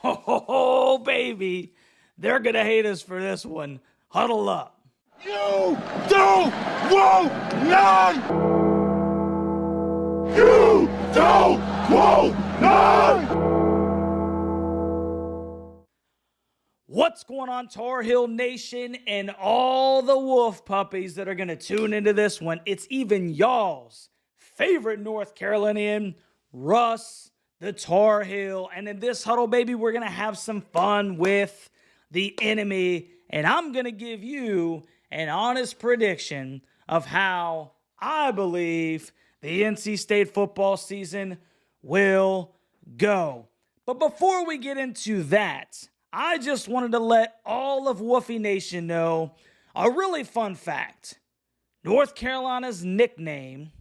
Oh, baby. They're going to hate us for this one. Huddle up. You don't want none! You don't want none! What's going on, Tar Heel Nation and all the wolf puppies that are going to tune into this one? It's even y'all's favorite North Carolinian, Russ, the Tar Heel. And in this huddle, baby, we're going to have some fun with the enemy. And I'm going to give you an honest prediction of how I believe the NC State football season will go. But before we get into that, I just wanted to let all of Wuffie Nation know a really fun fact. North Carolina's nickname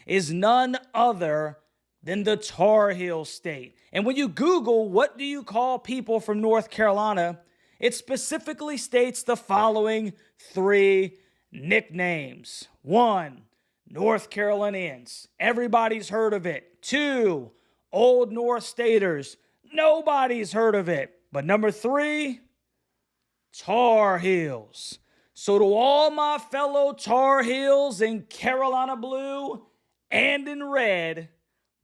is none other than the Tar Heel State. And when you Google, what do you call people from North Carolina, it specifically states the following three nicknames. 1, North Carolinians. Everybody's heard of it. 2, Old North Staters. Nobody's heard of it. But number 3, Tar Heels. So to all my fellow Tar Heels in Carolina blue and in red,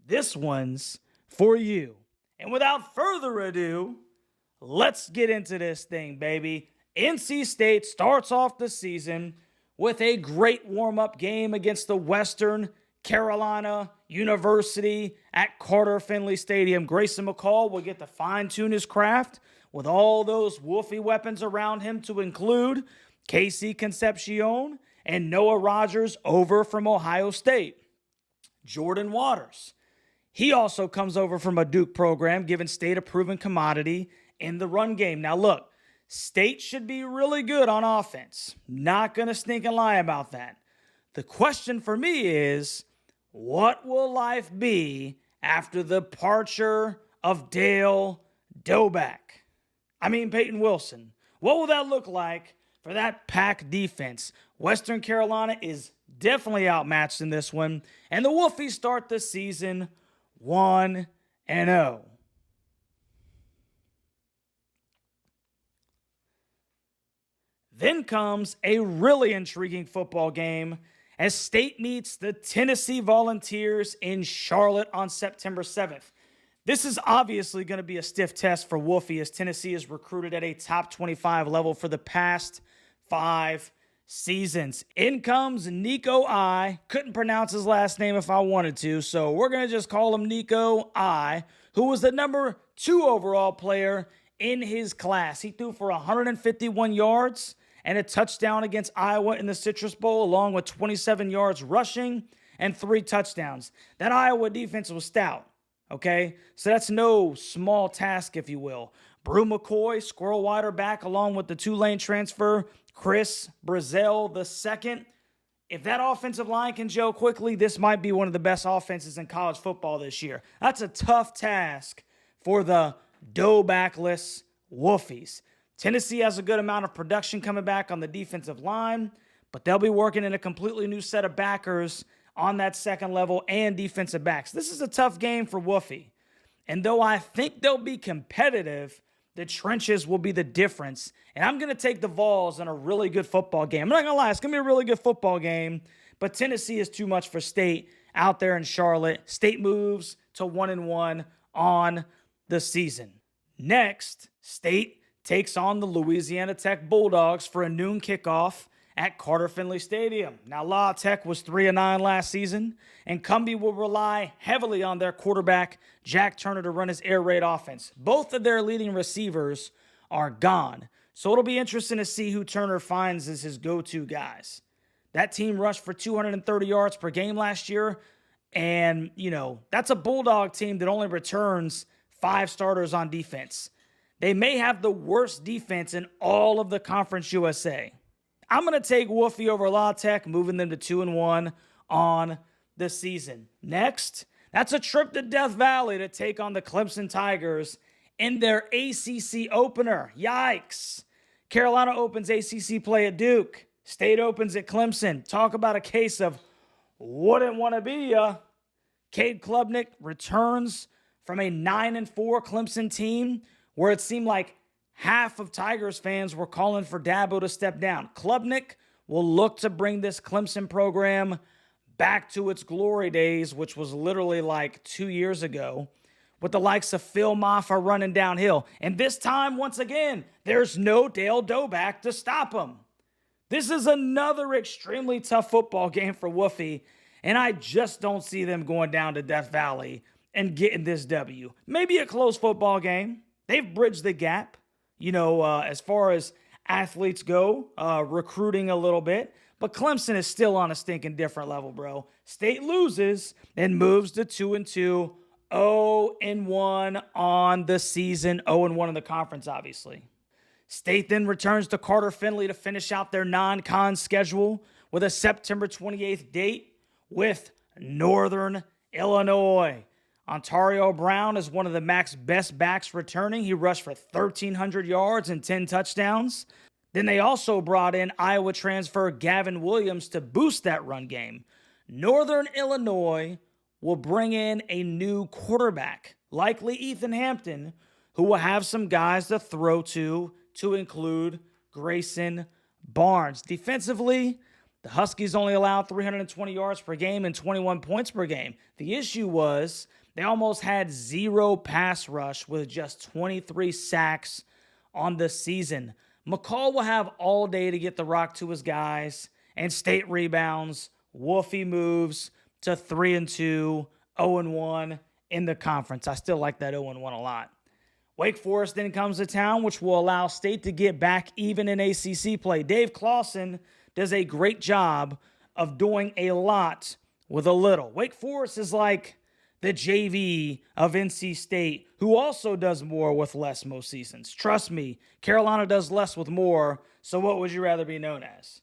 this one's for you. And without further ado, let's get into this thing, baby. NC State starts off the season with a great warm-up game against the Western Carolina University at Carter Finley Stadium. Grayson McCall will get to fine-tune his craft with all those Wuffie weapons around him, to include Casey Concepcion and Noah Rogers over from Ohio State. Jordan Waters, he also comes over from a Duke program, giving State a proven commodity in the run game. Now look, State should be really good on offense. Not going to stink and lie about that. The question for me is, what will life be after the departure of Peyton Wilson? What will that look like for that Pack defense? Western Carolina is definitely outmatched in this one, and the Wolfies start the season 1-0. Then comes a really intriguing football game as State meets the Tennessee Volunteers in Charlotte on September 7th. This is obviously going to be a stiff test for Wuffie, as Tennessee is recruited at a top 25 level for the past 5 seasons. In comes Nico I. Couldn't pronounce his last name if I wanted to, so we're going to just call him Nico I, who was the number 2 overall player in his class. He threw for 151 yards and a touchdown against Iowa in the Citrus Bowl, along with 27 yards rushing and 3 touchdowns. That Iowa defense was stout, okay? So that's no small task, if you will. Brew McCoy, Squirrel Wider back, along with the Tulane transfer, Chris Brazel II. If that offensive line can gel quickly, this might be one of the best offenses in college football this year. That's a tough task for the backless Wolfies. Tennessee has a good amount of production coming back on the defensive line, but they'll be working in a completely new set of backers on that second level and defensive backs. This is a tough game for Wuffie. And though I think they'll be competitive, the trenches will be the difference. And I'm going to take the Vols in a really good football game. I'm not going to lie, it's going to be a really good football game, but Tennessee is too much for State out there in Charlotte. State moves to 1-1 on the season. Next, State takes on the Louisiana Tech Bulldogs for a noon kickoff at Carter Finley Stadium. Now, La Tech was 3-9 last season, and Cumbie will rely heavily on their quarterback, Jack Turner, to run his air raid offense. Both of their leading receivers are gone, so it'll be interesting to see who Turner finds as his go-to guys. That team rushed for 230 yards per game last year, and, that's a Bulldog team that only returns 5 starters on defense. They may have the worst defense in all of the Conference USA. I'm going to take Wuffie over La Tech, moving them to 2-1 on the season. Next, that's a trip to Death Valley to take on the Clemson Tigers in their ACC opener. Yikes. Carolina opens ACC play at Duke. State opens at Clemson. Talk about a case of wouldn't want to be ya. Cade Klubnik returns from a 9-4 Clemson team where it seemed like half of Tigers fans were calling for Dabo to step down. Klubnik will look to bring this Clemson program back to its glory days, which was literally like 2 years ago, with the likes of Phil Maffa running downhill. And this time, once again, there's no Dale Doback to stop him. This is another extremely tough football game for Wuffie, and I just don't see them going down to Death Valley and getting this W. Maybe a close football game. They've bridged the gap, as far as athletes go, recruiting a little bit. But Clemson is still on a stinking different level, bro. State loses and moves to 2-2, 0-1 on the season, 0-1 in the conference, obviously. State then returns to Carter Finley to finish out their non-con schedule with a September 28th date with Northern Illinois. Ontario Brown is one of the MAC's best backs returning. He rushed for 1,300 yards and 10 touchdowns. Then they also brought in Iowa transfer Gavin Williams to boost that run game. Northern Illinois will bring in a new quarterback, likely Ethan Hampton, who will have some guys to throw to include Grayson Barnes. Defensively, the Huskies only allowed 320 yards per game and 21 points per game. The issue was they almost had zero pass rush with just 23 sacks on the season. McCall will have all day to get the rock to his guys, and State rebounds. Wuffie moves to 3-2, 0-1 in the conference. I still like that 0-1 a lot. Wake Forest then comes to town, which will allow State to get back even in ACC play. Dave Clawson does a great job of doing a lot with a little. Wake Forest is like the JV of NC State, who also does more with less most seasons. Trust me, Carolina does less with more, so what would you rather be known as?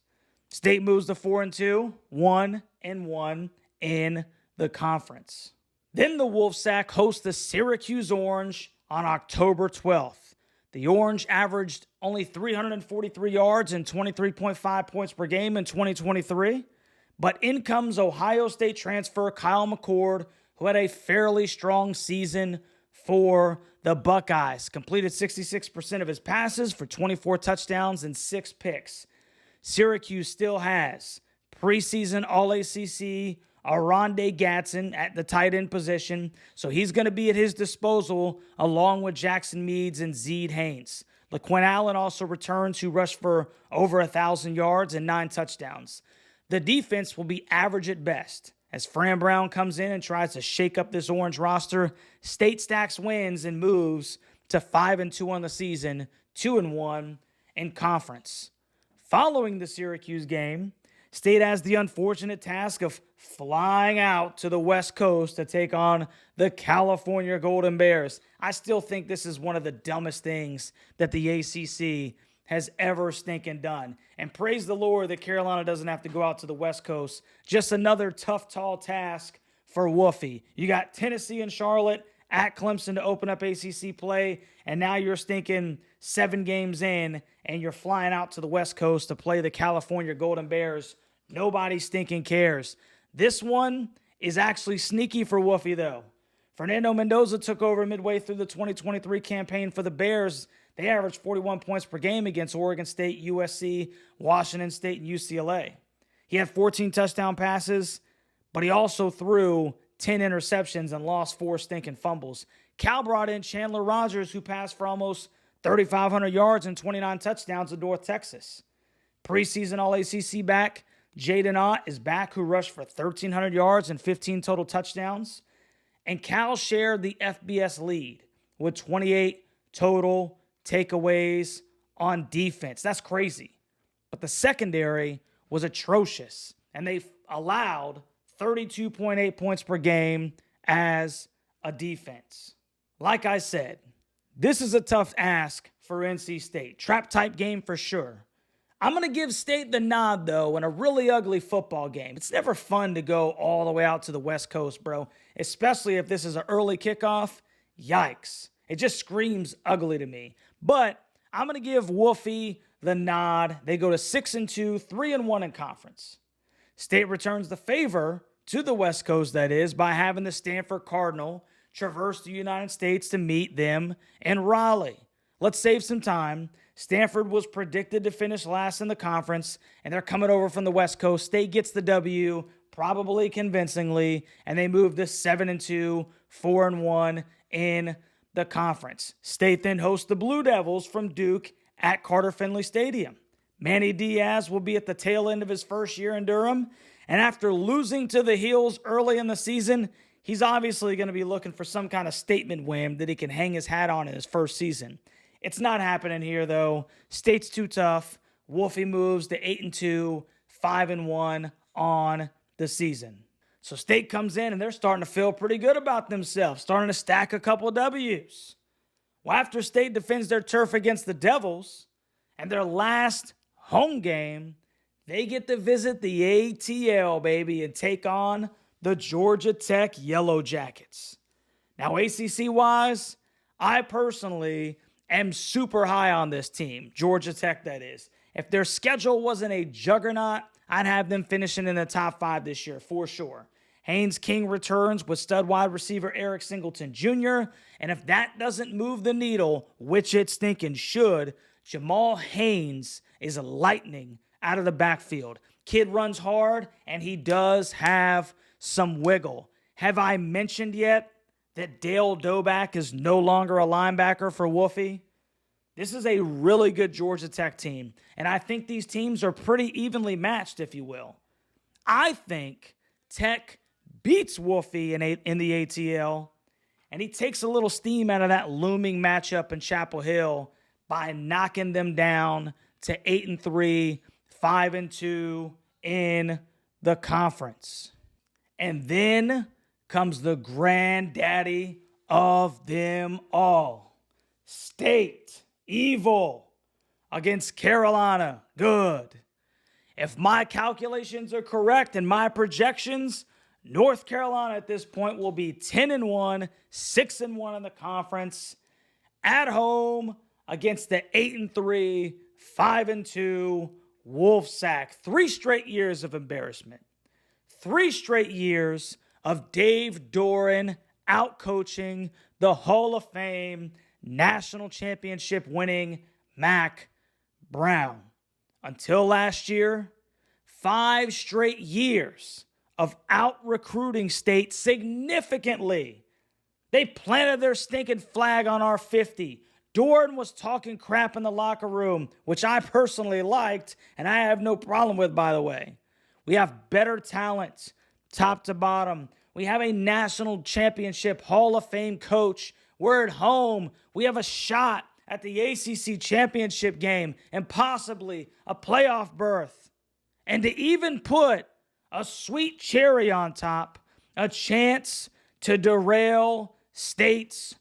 State moves to 4-2, 1-1 in the conference. Then the Wolfsac hosts the Syracuse Orange on October 12th. The Orange averaged only 343 yards and 23.5 points per game in 2023, but in comes Ohio State transfer Kyle McCord, who had a fairly strong season for the Buckeyes. Completed 66% of his passes for 24 touchdowns and 6 picks. Syracuse still has preseason All-ACC Aronde Gadsden at the tight end position, so he's going to be at his disposal along with Jackson Meads and Zeed Haynes. LaQuinn Allen also returns, who rushed for over 1,000 yards and 9 touchdowns. The defense will be average at best. As Fran Brown comes in and tries to shake up this Orange roster, State stacks wins and moves to 5-2 on the season, 2-1 in conference. Following the Syracuse game, State has the unfortunate task of flying out to the West Coast to take on the California Golden Bears. I still think this is one of the dumbest things that the ACC has ever stinking done. And praise the Lord that Carolina doesn't have to go out to the West Coast. Just another tough, tall task for Wuffie. You got Tennessee and Charlotte at Clemson to open up ACC play, and now you're stinking 7 games in, and you're flying out to the West Coast to play the California Golden Bears. Nobody stinking cares. This one is actually sneaky for Wuffie, though. Fernando Mendoza took over midway through the 2023 campaign for the Bears. They averaged 41 points per game against Oregon State, USC, Washington State, and UCLA. He had 14 touchdown passes, but he also threw 10 interceptions and lost 4 stinking fumbles. Cal brought in Chandler Rogers, who passed for almost 3,500 yards and 29 touchdowns in North Texas. Preseason All-ACC back Jaden Ott is back, who rushed for 1,300 yards and 15 total touchdowns. And Cal shared the FBS lead with 28 total takeaways on defense. That's crazy. But the secondary was atrocious, and they allowed 32.8 points per game as a defense. Like I said, this is a tough ask for NC State. Trap-type game for sure. I'm going to give State the nod, though, in a really ugly football game. It's never fun to go all the way out to the West Coast, bro, especially if this is an early kickoff. Yikes. It just screams ugly to me. But I'm going to give Wuffie the nod. They go to 6-2, 3-1 in conference. State returns the favor to the West Coast, that is, by having the Stanford Cardinal traverse the United States to meet them in Raleigh. Let's save some time. Stanford was predicted to finish last in the conference, and they're coming over from the West Coast. State gets the W, probably convincingly, and they move to 7-2, 4-1 in the conference. State then hosts the Blue Devils from Duke at Carter Finley Stadium. Manny Diaz will be at the tail end of his first year in Durham, and after losing to the Heels early in the season, he's obviously going to be looking for some kind of statement win that he can hang his hat on in his first season. It's not happening here, though. State's too tough. Wuffie moves to 8-2, 5-1 on the season. So State comes in, and they're starting to feel pretty good about themselves, starting to stack a couple W's. Well, after State defends their turf against the Devils, and their last home game, they get to visit the ATL, baby, and take on the Georgia Tech Yellow Jackets. Now, ACC-wise, I personally am super high on this team, Georgia Tech, that is. If their schedule wasn't a juggernaut, I'd have them finishing in the top 5 this year, for sure. Haynes King returns with stud wide receiver Eric Singleton Jr., and if that doesn't move the needle, which it stinking should, Jamal Haynes is lightning out of the backfield. Kid runs hard, and he does have some wiggle. Have I mentioned yet that Dale Doback is no longer a linebacker for Wuffie? This is a really good Georgia Tech team, and I think these teams are pretty evenly matched, if you will. I think Tech beats Wuffie in the ATL, and he takes a little steam out of that looming matchup in Chapel Hill by knocking them down to 8-3, 5-2 in the conference. And then comes the granddaddy of them all. State, evil, against Carolina, good. If my calculations are correct and my projections, North Carolina at this point will be 10-1, 6-1 in the conference, at home against the 8-3, 5-2 Wolfsac. 3 straight years of embarrassment. 3 straight years of Dave Doran outcoaching the Hall of Fame national championship winning Mac Brown. Until last year, 5 straight years of out-recruiting State significantly. They planted their stinking flag on our 50. Doran was talking crap in the locker room, which I personally liked, and I have no problem with, by the way. We have better talent, top to bottom. We have a national championship Hall of Fame coach. We're at home. We have a shot at the ACC championship game and possibly a playoff berth. And to even put a sweet cherry on top, a chance to derail State's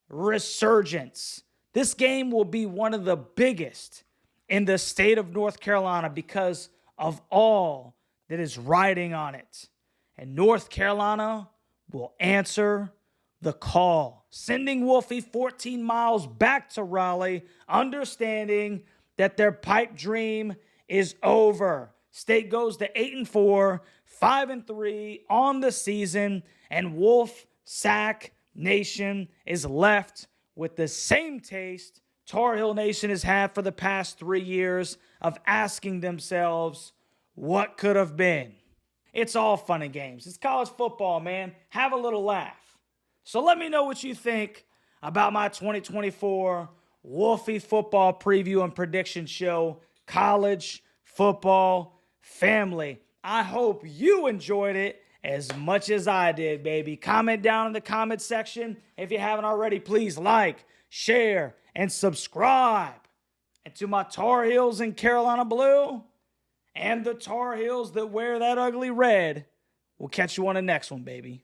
resurgence. This game will be one of the biggest in the state of North Carolina because of all that is riding on it. And North Carolina will answer the call, sending Wuffie 14 miles back to Raleigh, understanding that their pipe dream is over. State goes to 8-4, 5-3 on the season, and Wolfsac Nation is left with the same taste Tar Heel Nation has had for the past 3 years of asking themselves, what could have been? It's all fun and games. It's college football, man. Have a little laugh. So let me know what you think about my 2024 Wuffie football preview and prediction show, College Football Family. I hope you enjoyed it as much as I did, baby. Comment down in the comment section. If you haven't already, please like, share, and subscribe. And to my Tar Heels in Carolina blue and the Tar Heels that wear that ugly red, we'll catch you on the next one, baby.